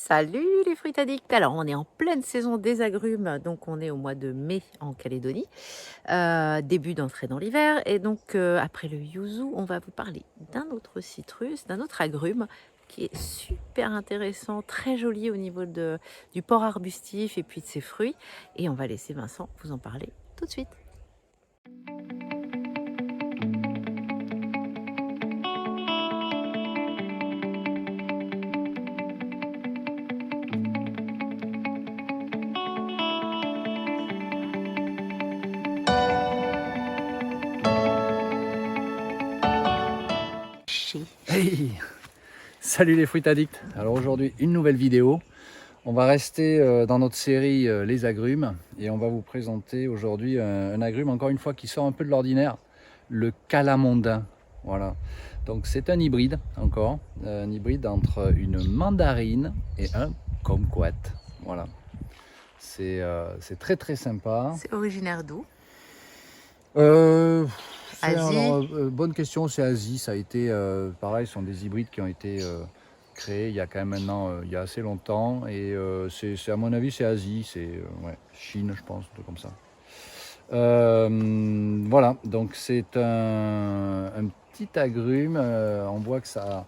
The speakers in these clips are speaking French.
Salut les fruits addicts. Alors on est en pleine saison des agrumes, donc on est au mois de mai en Calédonie, début d'entrée dans l'hiver. Et donc après le yuzu, on va vous parler d'un autre citrus, d'un autre agrume qui est super intéressant, très joli au niveau du port arbustif et puis de ses fruits. Et on va laisser Vincent vous en parler tout de suite. Hey, salut les fruits addicts. Alors aujourd'hui une nouvelle vidéo. On va rester dans notre série les agrumes et on va vous présenter aujourd'hui un agrume encore une fois qui sort un peu de l'ordinaire, le calamondin. Voilà. Donc c'est un hybride encore, un hybride entre une mandarine et un kumquat. Voilà. C'est très sympa. C'est originaire d'où? Alors, Asie. bonne question, c'est Asie. Ça a été pareil, ce sont des hybrides qui ont été créés il y a quand même maintenant, il y a assez longtemps. Et c'est à mon avis, c'est Asie, c'est ouais, Chine, je pense, un truc comme ça. Voilà, donc c'est un petit agrume. On voit que ça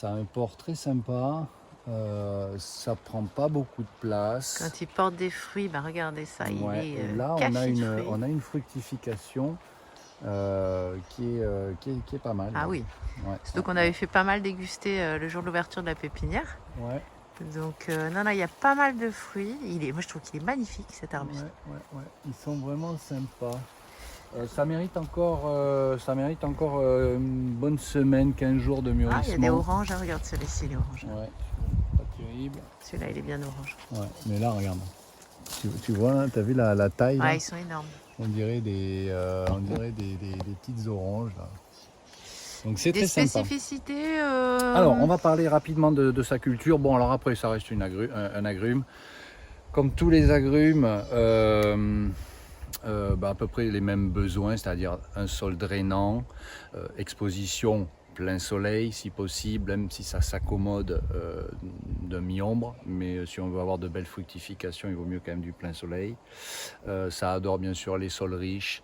a un port très sympa. Ça prend pas beaucoup de place. Quand il porte des fruits, bah regardez ça, Ouais, il est et là, cachifruit. on a une fructification qui est pas mal. Ah là. oui. Ouais, Donc on avait fait pas mal déguster le jour de l'ouverture de la pépinière. ouais, Donc non, il y a pas mal de fruits. Moi je trouve qu'il est magnifique cet arbuste. ouais. Ils sont vraiment sympas. Ça mérite encore une bonne semaine, 15 jours de mûrissement. Ah, il y a des oranges, hein, regarde celui-ci, il est orange. Ouais, pas terrible. Celui-là, il est bien orange. Ouais, mais là, regarde. Tu vois, tu as vu la taille là? Ouais, ils sont énormes. On dirait des petites oranges là. Donc c'est Des très sympa. spécificités Alors, on va parler rapidement de sa culture. Bon, alors après, ça reste un agrume. Comme tous les agrumes, à peu près les mêmes besoins, c'est-à-dire un sol drainant, exposition plein soleil si possible, même si ça s'accommode de mi-ombre, mais si on veut avoir de belles fructifications, il vaut mieux quand même du plein soleil. Ça adore bien sûr les sols riches,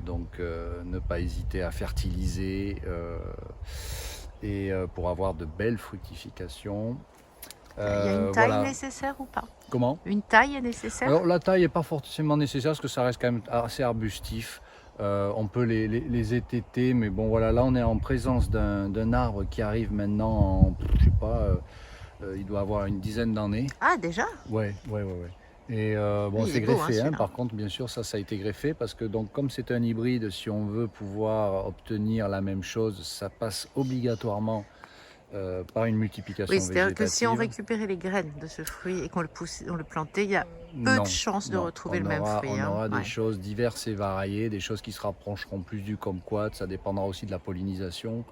donc ne pas hésiter à fertiliser pour avoir de belles fructifications. Il y a une taille Voilà. nécessaire ou pas? Comment? Une taille est nécessaire? Alors la taille n'est pas forcément nécessaire parce que ça reste quand même assez arbustif. On peut les étêter, mais bon voilà, là on est en présence d'un arbre qui arrive maintenant en, je sais pas, il doit avoir une dizaine d'années. Ah, déjà? Ouais. Et bon, Il c'est est beau, hein, greffé, hein, celui-là. par contre, bien sûr, ça a été greffé parce que donc comme c'est un hybride, si on veut pouvoir obtenir la même chose, ça passe obligatoirement par une multiplication Oui, c'est-à-dire que si on végétative. récupérait les graines de ce fruit et qu'on le plantait, il y a peu Non, de chances de non, retrouver le même fruit. on Hein. aura des Ouais. choses diverses et variées, des choses qui se rapprocheront plus du kumquat, ça dépendra aussi de la pollinisation,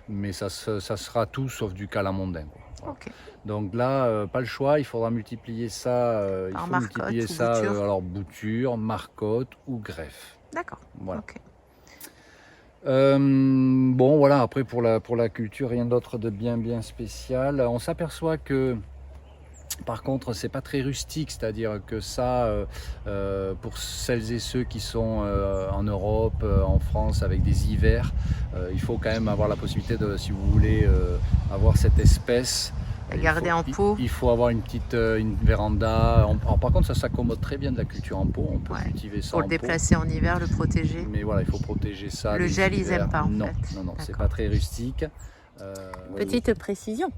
mais ça sera tout sauf du calamondin. Quoi. Voilà. Ok. Donc là, pas le choix, il faudra multiplier ça, Par marcotte ou bouture? alors bouture, marcotte ou greffe. D'accord. Voilà. Ok. Bon voilà, après pour la culture, rien d'autre de bien spécial. On s'aperçoit que par contre, c'est pas très rustique, c'est-à-dire que ça, pour celles et ceux qui sont en Europe, en France, avec des hivers, il faut quand même avoir la possibilité de, si vous voulez avoir cette espèce, La garder en pot. il faut avoir une petite une véranda. Alors, par contre, ça s'accommode très bien de la culture en pot. On peut Ouais. cultiver ça Pour en le pot. déplacer en hiver, le protéger. Mais voilà, il faut protéger ça. Le des gel, ils hivers. aiment pas en non, fait. Non, c'est D'accord. pas très rustique. Petite précision.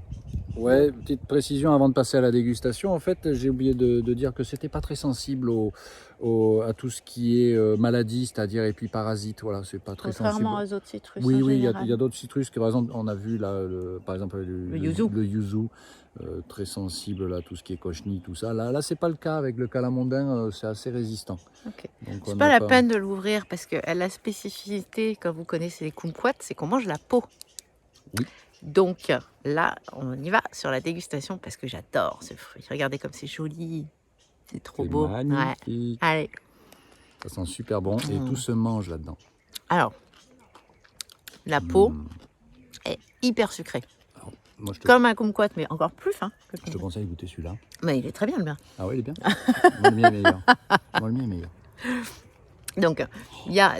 Ouais, petite précision avant de passer à la dégustation. En fait, j'ai oublié de dire que c'était pas très sensible à tout ce qui est maladie, c'est-à-dire et puis parasites. Voilà, c'est pas très sensible. Contrairement aux autres citrus Oui, en il y général. a d'autres citrus que par exemple on a vu là, par exemple Le yuzu. le yuzu, très sensible là, tout ce qui est cochenille, tout ça. Là, c'est pas le cas avec le calamondin, c'est assez résistant. Ok. Donc C'est on pas n'a la peine de l'ouvrir parce que la spécificité, quand vous connaissez les kumquats, c'est qu'on mange la peau. Oui. Donc là, on y va sur la dégustation parce que j'adore ce fruit. Regardez comme c'est joli. C'est trop C'est beau. magnifique. Ouais. Allez. Ça sent super bon et tout se mange là-dedans. Alors, la peau est hyper sucrée. Moi, je te, Comme un kumquat, mais encore plus fin. que le je te kumquat. conseille de goûter celui-là. Mais il est très bien le mien. Ah ouais, il est bien. Moi, le mien est meilleur. Moi, le mien est meilleur. Donc,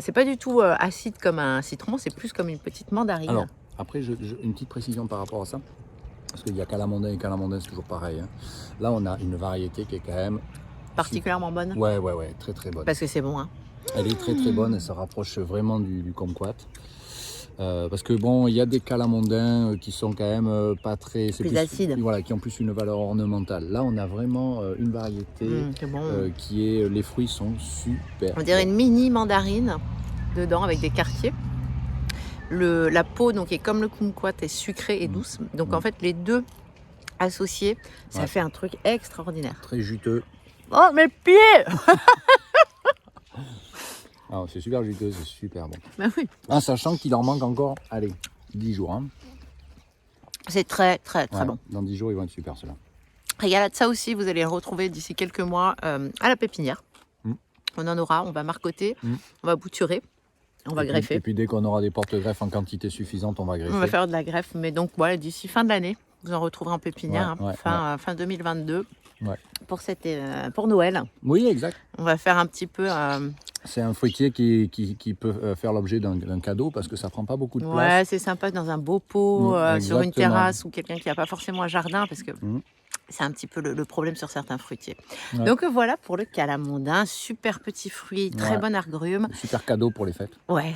c'est pas du tout acide comme un citron, c'est plus comme une petite mandarine. Alors, après, une petite précision par rapport à ça. Parce qu'il y a calamondin et calamondin, c'est toujours pareil. Hein. Là, on a une variété qui est quand même... Particulièrement bonne. Ouais, très très bonne. Parce que c'est bon, hein. Elle est très très bonne, elle se rapproche vraiment du kumquat. Parce que bon, il y a des calamondins qui sont quand même pas très... Plus acides. Voilà, qui ont plus une valeur ornementale. Là, on a vraiment une variété C'est bon. qui est... Les fruits sont super. On dirait une mini mandarine dedans avec des quartiers. La peau donc, est comme le kumquat, est sucrée et douce. Donc en fait, les deux associés, ça fait un truc extraordinaire. Très juteux. Oh, mes pieds! Ah, c'est super juteux, c'est super bon. Bah oui. En sachant qu'il en manque encore, allez, 10 jours. Hein. C'est très très très bon. Dans 10 jours, ils vont être super ceux-là. Regarde, ça aussi, vous allez le retrouver d'ici quelques mois à la pépinière. On en aura, on va marcoter, on va bouturer, on va greffer. Et puis dès qu'on aura des porte-greffes en quantité suffisante, on va greffer. On va faire de la greffe, mais donc voilà, d'ici fin de l'année, vous en retrouverez en pépinière, fin 2022, pour Noël. Oui, exact. On va faire un petit peu... C'est un fruitier qui peut faire l'objet d'un cadeau parce que ça prend pas beaucoup de place. Ouais, c'est sympa dans un beau pot, sur une Exactement. terrasse ou quelqu'un qui n'a pas forcément un jardin, parce que c'est un petit peu le problème sur certains fruitiers. Ouais. Donc voilà pour le calamondin, super petit fruit, très bon agrume. Super cadeau pour les fêtes. Ouais.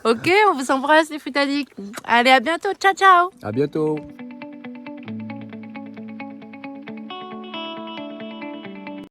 Ok, on vous embrasse les fruits addicts. Allez, à bientôt, ciao ciao. À bientôt.